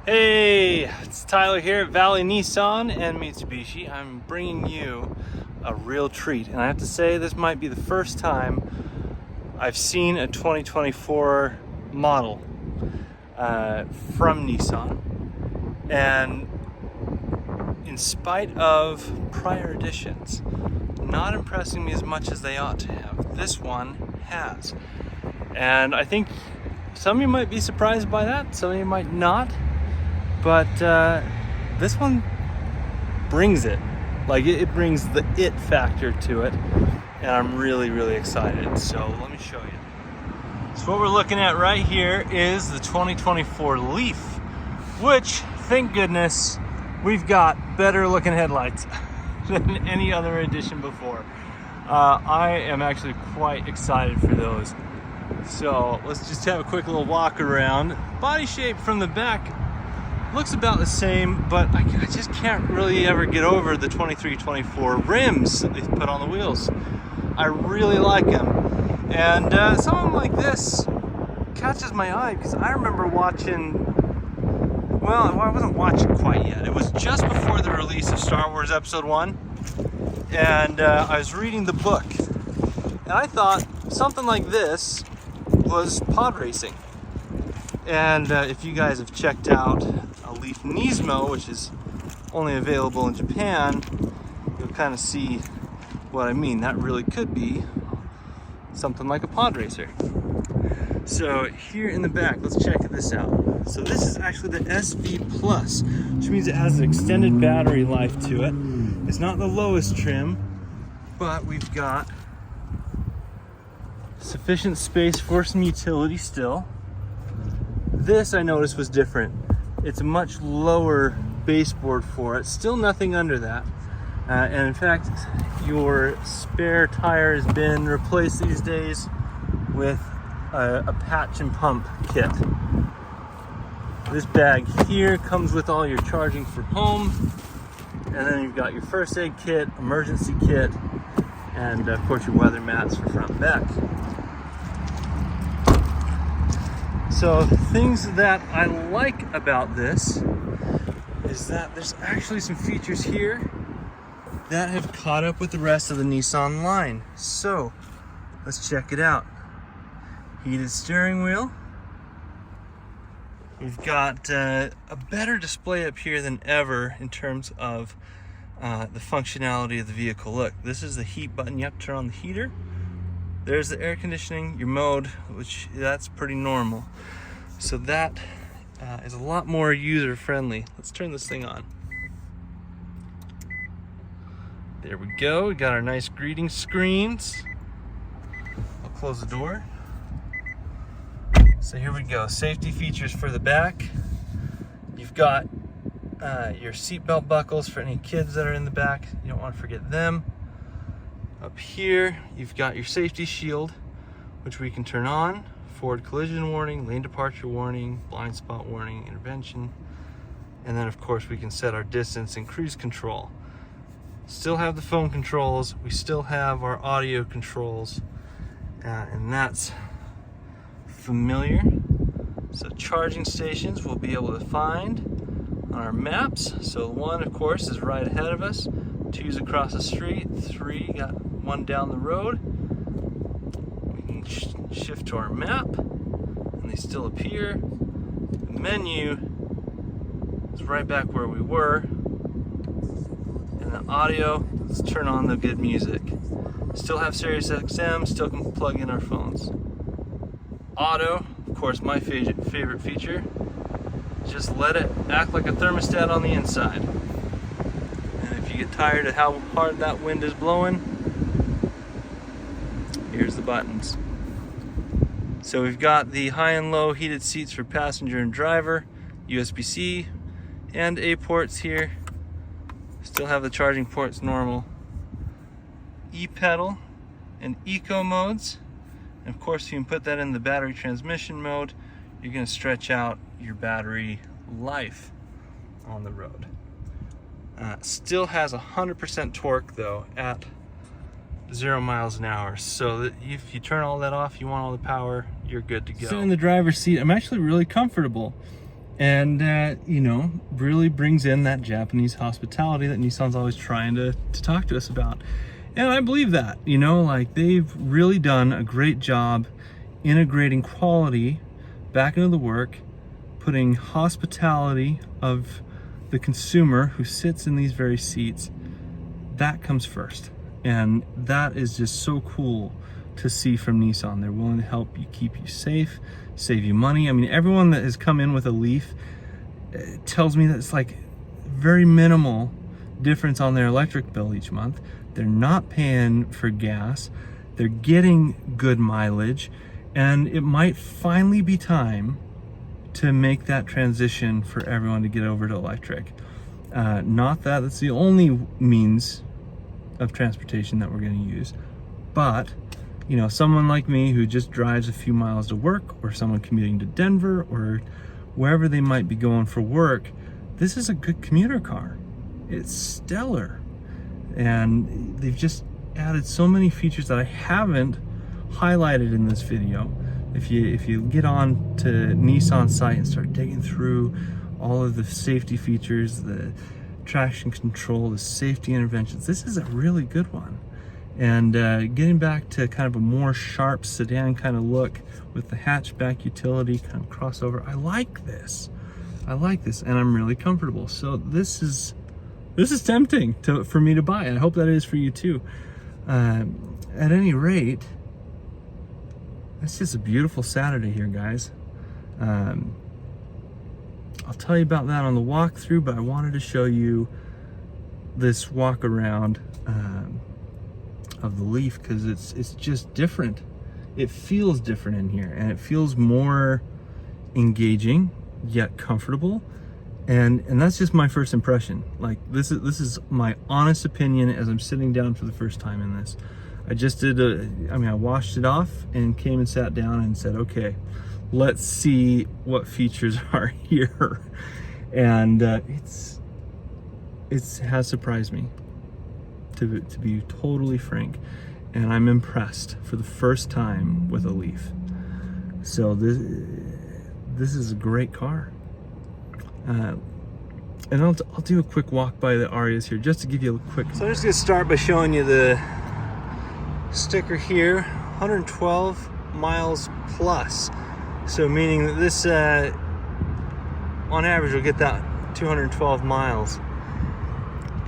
Hey, it's Tyler here at Valley Nissan and Mitsubishi. I'm bringing you a real treat, and I have to say this might be the first time I've seen a 2024 model from Nissan. And in spite of prior editions not impressing me as much as they ought to have, this one has. And I think some of you might be surprised by that, some of you might not. But this one brings it. Like it brings the it factor to it. And I'm really, really excited. So let me show you. So what we're looking at right here is the 2024 Leaf, which, thank goodness, we've got better looking headlights than any other edition before. I am actually quite excited for those. So let's just have a quick little walk around. Body shape from the back looks about the same, but I just can't really ever get over the 23-24 rims that they've put on the wheels. I really like them. And something like this catches my eye because I remember watching, well, I wasn't watching quite yet. It was just before the release of Star Wars Episode 1. And I was reading the book. And I thought something like this was pod racing. And if you guys have checked out a Leaf Nismo, which is only available in Japan, you'll kind of see what I mean. That really could be something like a pod racer. So here in the back, let's check this out. So this is actually the SV Plus, which means it has an extended battery life to it. It's not the lowest trim, but we've got sufficient space for some utility still. This I noticed was different. It's a much lower baseboard for it. Still nothing under that. And in fact, your spare tire has been replaced these days with a patch and pump kit. This bag here comes with all your charging for home. And then you've got your first aid kit, emergency kit, and of course your weather mats for front and back. So things that I like about this is that there's actually some features here that have caught up with the rest of the Nissan line. So let's check it out. Heated steering wheel. We've got a better display up here than ever in terms of the functionality of the vehicle. Look, this is the heat button. You have to turn on the heater. There's the air conditioning, your mode, which that's pretty normal. So that is a lot more user-friendly. Let's turn this thing on. There we go. We got our nice greeting screens. I'll close the door. So here we go. Safety features for the back. You've got your seatbelt buckles for any kids that are in the back. You don't want to forget them. Up here, you've got your safety shield, which we can turn on. Forward collision warning, lane departure warning, blind spot warning, intervention. And then of course we can set our distance and cruise control. Still have the phone controls. We still have our audio controls. And that's familiar. So charging stations we'll be able to find on our maps. So one, of course, is right ahead of us. 2's across the street. 3, got one down the road. We can shift to our map, and they still appear. The menu is right back where we were. And the audio, let's turn on the good music. Still have Sirius XM, still can plug in our phones. Auto, of course, my favorite feature. Just let it act like a thermostat on the inside. And if you get tired of how hard that wind is blowing, here's the buttons. So we've got the high and low heated seats for passenger and driver, USB-C and A ports here. Still have the charging ports normal. E-pedal and eco modes. And of course, you can put that in the battery transmission mode. You're going to stretch out your battery life on the road. Still has 100% torque though at 0 miles an hour. So that if you turn all that off, you want all the power, you're good to go. Sitting in the driver's seat, I'm actually really comfortable. and you know, really brings in that Japanese hospitality that Nissan's always trying to talk to us about. And I believe that, you know, like they've really done a great job integrating quality back into the work, putting hospitality of the consumer who sits in these very seats, that comes first. And that is just so cool to see from Nissan. They're willing to help you, keep you safe, save you money. I mean, everyone that has come in with a Leaf tells me that it's like very minimal difference on their electric bill each month. They're not paying for gas. They're getting good mileage. And it might finally be time to make that transition for everyone to get over to electric. Not that that's the only means of transportation that we're going to use, but you know, someone like me who just drives a few miles to work, or someone commuting to Denver or wherever they might be going for work, this is a good commuter car. It's stellar. And they've just added so many features that I haven't highlighted in this video. If you get on to Nissan's site and start digging through all of the safety features, the traction control, the safety interventions, this is a really good one. And getting back to kind of a more sharp sedan kind of look with the hatchback utility kind of crossover, I like this. I like this, and I'm really comfortable. So this is tempting for me to buy. I hope that is for you too. At any rate, it's just a beautiful Saturday here, guys. I'll tell you about that on the walkthrough, but I wanted to show you this walk around of the Leaf, because it's just different. It feels different in here, and it feels more engaging yet comfortable, and that's just my first impression. Like, this is my honest opinion as I'm sitting down for the first time in this. I just did I washed it off and came and sat down and said, okay, let's see what features are here. And it has surprised me, to be totally frank, and I'm impressed for the first time with a Leaf. So this is a great car. And I'll do a quick walk by the Arias here just to give you a quick. So I'm just gonna start by showing you the sticker here, 112 miles plus. So meaning that this, on average, will get that 212 miles.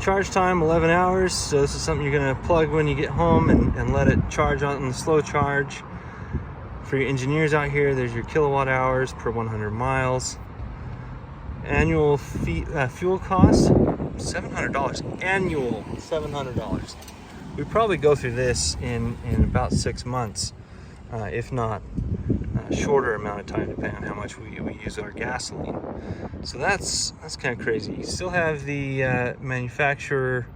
Charge time, 11 hours. So this is something you're gonna plug when you get home and let it charge on the slow charge. For your engineers out here, there's your kilowatt hours per 100 miles. Annual fuel cost, $700. Annual, $700. We probably go through this in about 6 months, if not a shorter amount of time, depending on how much we use our gasoline. So that's kind of crazy. You still have the manufacturer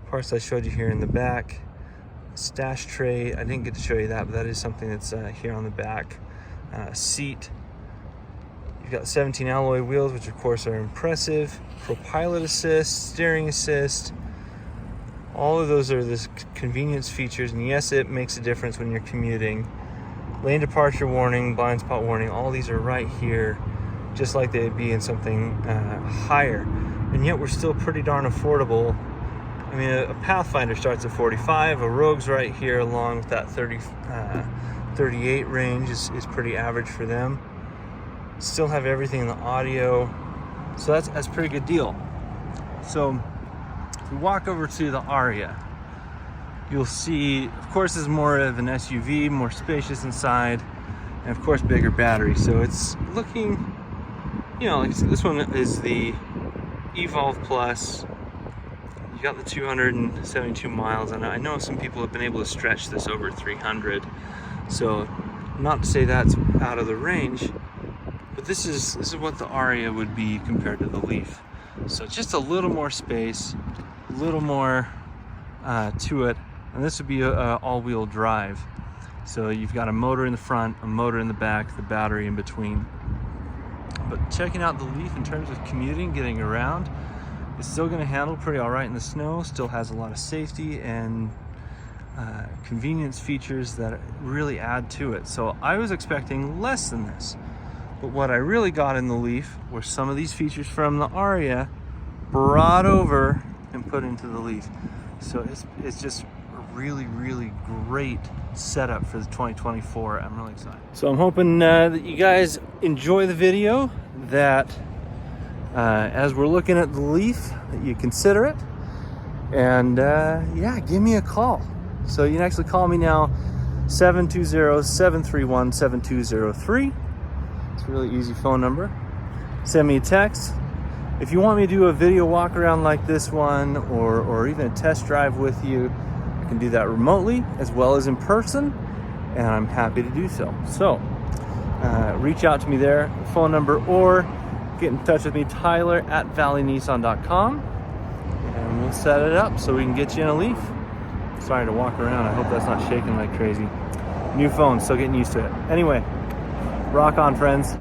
parts I showed you here in the back. Stash tray, I didn't get to show you that, but that is something that's here on the back. Seat. You've got 17 alloy wheels, which of course are impressive. ProPilot assist, steering assist. All of those are the convenience features, and yes, it makes a difference when you're commuting. Lane departure warning, blind spot warning, all these are right here, just like they'd be in something higher. And yet we're still pretty darn affordable. I mean, a Pathfinder starts at 45, a Rogue's right here along with that 38 range is pretty average for them. Still have everything in the audio, so that's a pretty good deal. So if we walk over to the Aria, you'll see, of course, this is more of an SUV, more spacious inside, and of course bigger battery. So it's looking, you know, like this one is the Evolve Plus. You got the 272 miles, and I know some people have been able to stretch this over 300. So not to say that's out of the range, but this is what the Aria would be compared to the Leaf. So just a little more space, a little more to it, and this would be a all-wheel drive. So you've got a motor in the front, a motor in the back, the battery in between. But checking out the Leaf in terms of commuting, getting around, it's still going to handle pretty all right in the snow. Still has a lot of safety and convenience features that really add to it. So I was expecting less than this. But what I really got in the Leaf were some of these features from the Aria brought over and put into the Leaf. So it's just a really, really great setup for the 2024. I'm really excited. So I'm hoping that you guys enjoy the video, that as we're looking at the Leaf, that you consider it. And yeah, give me a call. So you can actually call me now, 720-731-7203. It's a really easy phone number. Send me a text. If you want me to do a video walk around like this one, or even a test drive with you, I can do that remotely as well as in person, and I'm happy to do so. So reach out to me there, phone number, or get in touch with me, Tyler at valleynissan.com, and we'll set it up so we can get you in a Leaf. Sorry to walk around. I hope that's not shaking like crazy. New phone, still getting used to it. Anyway, rock on, friends.